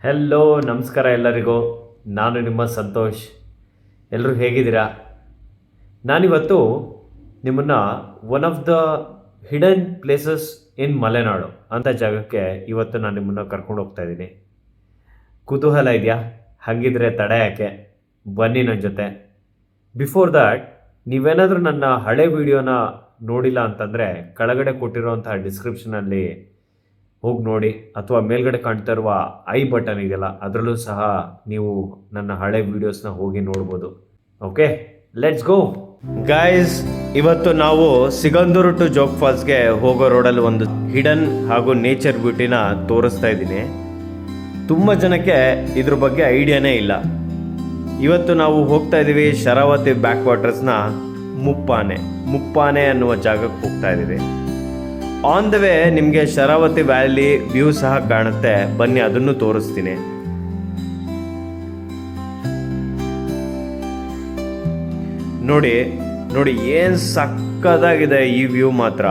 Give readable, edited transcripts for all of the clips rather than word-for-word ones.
Hello ನಮಸ್ಕಾರ ಎಲ್ಲರಿಗೂ. ನಾನು ನಿಮ್ಮ ಸಂತೋಷ್. ಎಲ್ಲರೂ ಹೇಗಿದ್ದೀರಾ? ನಾನಿವತ್ತು ನಿಮ್ಮನ್ನು one of the hidden places in Malenadu ಅಂತ ಜಾಗಕ್ಕೆ ಇವತ್ತು ನಾನು ನಿಮ್ಮನ್ನು ಕರ್ಕೊಂಡು ಹೋಗ್ತಾ ಇದ್ದೀನಿ. ಕುತೂಹಲ ಇದೆಯಾ? ಹಾಗಿದ್ರೆ ತಡ ಯಾಕೆ, ಬನ್ನಿ ನನ್ನ ಜೊತೆ. ಬಿಫೋರ್ ದ್ಯಾಟ್, ನೀವೇನಾದರೂ ನನ್ನ ಹಳೆ ವಿಡಿಯೋನ ನೋಡಿಲ್ಲ ಅಂತಂದರೆ ಕೆಳಗಡೆ ಕೊಟ್ಟಿರುವಂತಹ ಡಿಸ್ಕ್ರಿಪ್ಷನಲ್ಲಿ ಹೋಗಿ ನೋಡಿ, ಅಥವಾ ಮೇಲ್ಗಡೆ ಕಾಣ್ತಾ ಇರುವ ಐ ಬಟನ್ ಇದೆಯಲ್ಲ ಅದರಲ್ಲೂ ಸಹ ನೀವು ನನ್ನ ಹಳೆ ವೀಡಿಯೋಸ್ನ ಹೋಗಿ ನೋಡ್ಬೋದು. Okay, let's go guys. ಇವತ್ತು ನಾವು ಸಿಗಂದೂರು ಟು ಜೋಗ್ ಫಾಲ್ಸ್ಗೆ ಹೋಗೋ ರೋಡಲ್ಲಿ ಒಂದು ಹಿಡನ್ ಹಾಗೂ ನೇಚರ್ ಬ್ಯೂಟಿನ ತೋರಿಸ್ತಾ ಇದ್ದೀನಿ. ತುಂಬ ಜನಕ್ಕೆ ಇದ್ರ ಬಗ್ಗೆ ಐಡಿಯಾನೇ ಇಲ್ಲ. ಇವತ್ತು ನಾವು ಹೋಗ್ತಾ ಇದ್ದೀವಿ ಶರಾವತಿ ಬ್ಯಾಕ್ ವಾಟರ್ಸ್ನ ಮುಪ್ಪಾನೆ ಅನ್ನುವ ಜಾಗಕ್ಕೆ ಹೋಗ್ತಾ ಇದ್ದೀವಿ. ಆನ್ ದ ವೇ ನಿಮಗೆ ಶರಾವತಿ ವ್ಯಾಲಿ ವ್ಯೂ ಸಹ ಕಾಣುತ್ತೆ. ಬನ್ನಿ ಅದನ್ನು ತೋರಿಸ್ತೀನಿ. ನೋಡಿ ನೋಡಿ ಏನ್ ಸಕ್ಕದಾಗಿದೆ ಈ ವ್ಯೂ ಮಾತ್ರ.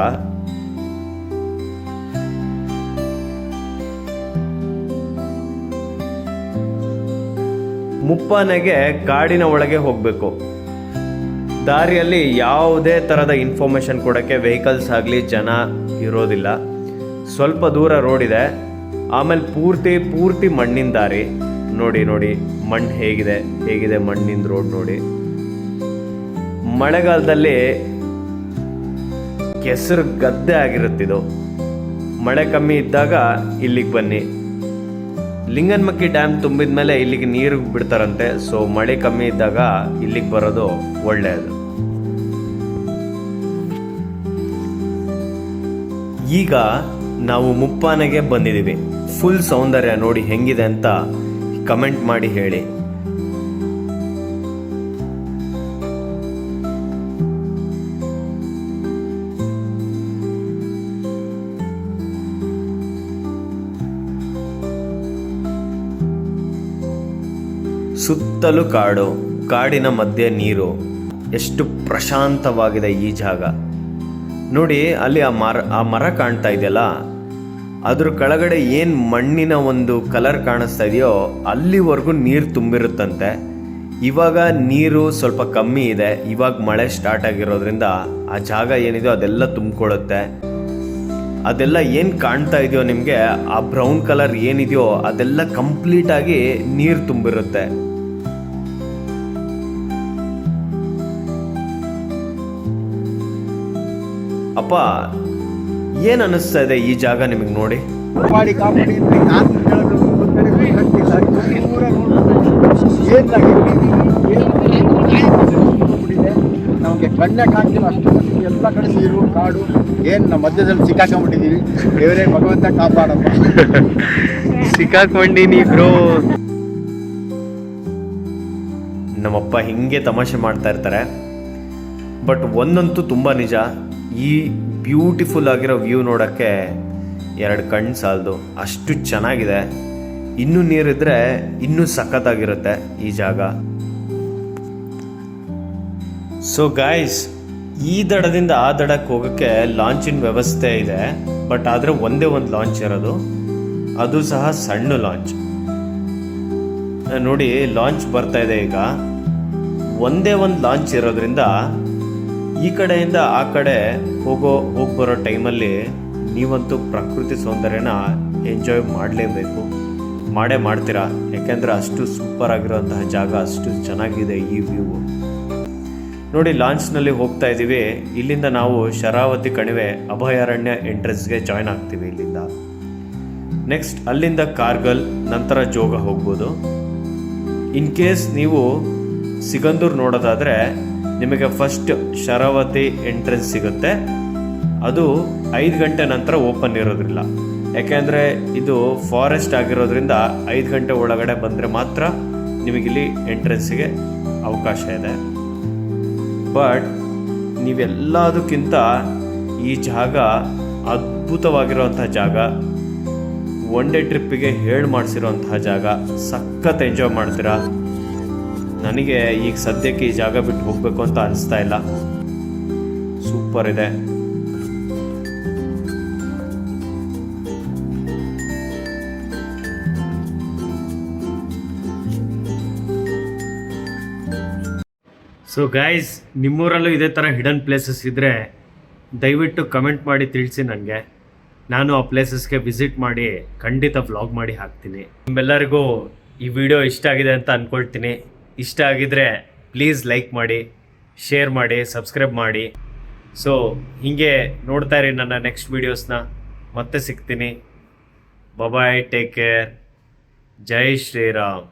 ಮುಪ್ಪಾನೆಗೆ ಕಾಡಿನ ಒಳಗೆ ಹೋಗಬೇಕು. ದಾರಿಯಲ್ಲಿ ಯಾವುದೇ ಥರದ ಇನ್ಫಾರ್ಮೇಷನ್ ಕೊಡೋಕ್ಕೆ ವೆಹಿಕಲ್ಸ್ ಆಗಲಿ ಜನ ಇರೋದಿಲ್ಲ. ಸ್ವಲ್ಪ ದೂರ ರೋಡ್ ಇದೆ, ಆಮೇಲೆ ಪೂರ್ತಿ ಮಣ್ಣಿನ ದಾರಿ. ನೋಡಿ ಮಣ್ಣು ಹೇಗಿದೆ ಮಣ್ಣಿನ ರೋಡ್ ನೋಡಿ. ಮಳೆಗಾಲದಲ್ಲಿ ಕೆಸರು ಗದ್ದೆ ಆಗಿರುತ್ತಿದ್ದು. ಮಳೆ ಕಮ್ಮಿ ಇದ್ದಾಗ ಇಲ್ಲಿಗೆ ಬನ್ನಿ. ಲಿಂಗನಮಕ್ಕಿ ಡ್ಯಾಮ್ ತುಂಬಿದ ಮೇಲೆ ಇಲ್ಲಿಗೆ ನೀರು ಬಿಡ್ತಾರಂತೆ. ಸೊ ಮಳೆ ಕಮ್ಮಿ ಇದ್ದಾಗ ಇಲ್ಲಿಗೆ ಬರೋದು ಒಳ್ಳೆಯದು. ಈಗ ನಾವು ಮುಪ್ಪಾನೆಗೆ ಬಂದಿದ್ದೀವಿ. ಫುಲ್ ಸೌಂದರ್ಯ ನೋಡಿ ಹೆಂಗಿದೆ ಅಂತ ಕಮೆಂಟ್ ಮಾಡಿ ಹೇಳಿ. ಸುತ್ತಲೂ ಕಾಡು, ಕಾಡಿನ ಮಧ್ಯೆ ನೀರು. ಎಷ್ಟು ಪ್ರಶಾಂತವಾಗಿದೆ ಈ ಜಾಗ ನೋಡಿ. ಅಲ್ಲಿ ಆ ಮರ ಕಾಣ್ತಾ ಇದೆಯಲ್ಲ, ಅದ್ರ ಕೆಳಗಡೆ ಏನು ಮಣ್ಣಿನ ಒಂದು ಕಲರ್ ಕಾಣಿಸ್ತಾ ಇದೆಯೋ ಅಲ್ಲಿವರೆಗೂ ನೀರು ತುಂಬಿರುತ್ತಂತೆ. ಇವಾಗ ನೀರು ಸ್ವಲ್ಪ ಕಮ್ಮಿ ಇದೆ. ಇವಾಗ ಮಳೆ ಸ್ಟಾರ್ಟ್ ಆಗಿರೋದ್ರಿಂದ ಆ ಜಾಗ ಏನಿದೆಯೋ ಅದೆಲ್ಲ ತುಂಬಿಕೊಳ್ಳುತ್ತೆ. ಅದೆಲ್ಲ ಏನು ಕಾಣ್ತಾ ಇದೆಯೋ ನಿಮಗೆ, ಆ ಬ್ರೌನ್ ಕಲರ್ ಏನಿದೆಯೋ ಅದೆಲ್ಲ ಕಂಪ್ಲೀಟಾಗಿ ನೀರು ತುಂಬಿರುತ್ತೆ. ಅಪ್ಪ, ಏನು ಅನ್ನಿಸ್ತಾ ಇದೆ ಈ ಜಾಗ ನಿಮಗೆ ನೋಡಿ? ನಮಗೆ ಕಣ್ಣೆ ಕಾಣ್ತಿಲ್ಲ, ಅಷ್ಟು ಎಲ್ಲ ಕಡೆ ನೀರು ಕಾಡು. ಏನು ನಮ್ಮ ಮಧ್ಯದಲ್ಲಿ ಸಿಕ್ಕಾಕೊಂಡ್ಬಿಟ್ಟಿದ್ದೀವಿ. ದೇವರೇ ಭಗವಂತ ಕಾಪಾಡಪ್ಪ. ಸಿಕ್ಕಾಕೊಂಡಿನಿ ಬ್ರೋ. ನಮ್ಮಪ್ಪ ಹಿಂಗೆ ತಮಾಷೆ ಮಾಡ್ತಾ ಇರ್ತಾರೆ. ಬಟ್ ಒಂದಂತೂ ತುಂಬ ನಿಜ, ಈ ಬ್ಯೂಟಿಫುಲ್ ಆಗಿರೋ ವ್ಯೂ ನೋಡೋಕ್ಕೆ 2 ಕಣ್ಣು ಸಾಲದು, ಅಷ್ಟು ಚೆನ್ನಾಗಿದೆ. ಇನ್ನೂ ನೀರಿದ್ರೆ ಇನ್ನೂ ಸಖತ್ತಾಗಿರುತ್ತೆ ಈ ಜಾಗ. ಸೊ ಗಾಯ್ಸ್, ಈ ದಡದಿಂದ ಆ ದಡಕ್ಕೆ ಹೋಗೋಕ್ಕೆ ಲಾಂಚಿನ ವ್ಯವಸ್ಥೆ ಇದೆ. ಬಟ್ ಆದರೆ ಒಂದೇ ಒಂದು ಲಾಂಚ್ ಇರೋದು, ಅದು ಸಹ ಸಣ್ಣ ಲಾಂಚ್. ನೋಡಿ ಲಾಂಚ್ ಬರ್ತಾ ಇದೆ ಈಗ. ಒಂದೇ ಒಂದು ಲಾಂಚ್ ಇರೋದ್ರಿಂದ ಈ ಕಡೆಯಿಂದ ಆ ಕಡೆ ಹೋಗಿ ಬರೋ ಟೈಮಲ್ಲಿ ನೀವಂತೂ ಪ್ರಕೃತಿ ಸೌಂದರ್ಯನ ಎಂಜಾಯ್ ಮಾಡಲೇಬೇಕು. ಮಾಡ್ತೀರಾ, ಯಾಕೆಂದರೆ ಅಷ್ಟು ಸೂಪರ್ ಆಗಿರೋಂತಹ ಜಾಗ, ಅಷ್ಟು ಚೆನ್ನಾಗಿದೆ ಈ ವ್ಯೂ ನೋಡಿ. ಲಾಂಚ್ನಲ್ಲಿ ಹೋಗ್ತಾ ಇದ್ದೀವಿ. ಇಲ್ಲಿಂದ ನಾವು ಶರಾವತಿ ಕಣಿವೆ ಅಭಯಾರಣ್ಯ ಎಂಟ್ರೆನ್ಸ್ಗೆ ಜಾಯ್ನ್ ಆಗ್ತೀವಿ ಇಲ್ಲಿಂದ. ನೆಕ್ಸ್ಟ್ ಅಲ್ಲಿಂದ ಕಾರ್ಗಲ್, ನಂತರ ಜೋಗ ಹೋಗ್ಬೋದು. ಇನ್ ಕೇಸ್ ನೀವು ಸಿಗಂದೂರು ನೋಡೋದಾದರೆ ನಿಮಗೆ ಫಸ್ಟ್ ಶರಾವತಿ ಎಂಟ್ರೆನ್ಸ್ ಸಿಗುತ್ತೆ. ಅದು 5 ಗಂಟೆ ನಂತರ ಓಪನ್ ಇರೋದಿಲ್ಲ, ಯಾಕೆಂದರೆ ಇದು ಫಾರೆಸ್ಟ್ ಆಗಿರೋದ್ರಿಂದ 5 ಗಂಟೆ ಒಳಗಡೆ ಬಂದರೆ ಮಾತ್ರ ನಿಮಗಿಲ್ಲಿ ಎಂಟ್ರೆನ್ಸಿಗೆ ಅವಕಾಶ ಇದೆ. ಬಟ್ ನೀವೆಲ್ಲದಕ್ಕಿಂತ ಈ ಜಾಗ ಅದ್ಭುತವಾಗಿರುವಂತಹ ಜಾಗ. 1 ಡೇ ಟ್ರಿಪ್ಪಿಗೆ ಮಾಡಿಸಿರುವಂತಹ ಜಾಗ. ಸಖತ್ ಎಂಜಾಯ್ ಮಾಡ್ತೀರಾ. ನನಗೆ ಈಗ ಸದ್ಯಕ್ಕೆ ಈ ಜಾಗ ಬಿಟ್ಟು ಹೋಗಬೇಕು ಅಂತ ಅನಿಸ್ತಾ ಇಲ್ಲ. ಸೂಪರ್ ಇದೆ. ಸೊ ಗೈಸ್, ನಿಮ್ಮೂರಲ್ಲೂ ಇದೇ ಥರ ಹಿಡನ್ ಪ್ಲೇಸಸ್ ಇದ್ದರೆ ದಯವಿಟ್ಟು ಕಮೆಂಟ್ ಮಾಡಿ ತಿಳಿಸಿ ನನಗೆ. ನಾನು ಆ ಪ್ಲೇಸಸ್ಗೆ ವಿಸಿಟ್ ಮಾಡಿ ಖಂಡಿತ ವ್ಲಾಗ್ ಮಾಡಿ ಹಾಕ್ತೀನಿ. ನಿಮ್ಮೆಲ್ಲರಿಗೂ ಈ ವಿಡಿಯೋ ಇಷ್ಟ ಆಗಿದೆ ಅಂತ ಅಂದ್ಕೊಳ್ತೀನಿ. ಇಷ್ಟ ಆಗಿದರೆ ಪ್ಲೀಸ್ ಲೈಕ್ ಮಾಡಿ, ಶೇರ್ ಮಾಡಿ, ಸಬ್ಸ್ಕ್ರೈಬ್ ಮಾಡಿ. ಸೊ ಹೀಗೆ ನೋಡ್ತಾ ಇರಿ ನನ್ನ ನೆಕ್ಸ್ಟ್ ವೀಡಿಯೋಸ್ನ. ಮತ್ತೆ ಸಿಗ್ತೀನಿ. ಬಾಯ್, ಟೇಕ್ ಕೇರ್. ಜೈ ಶ್ರೀರಾಮ್.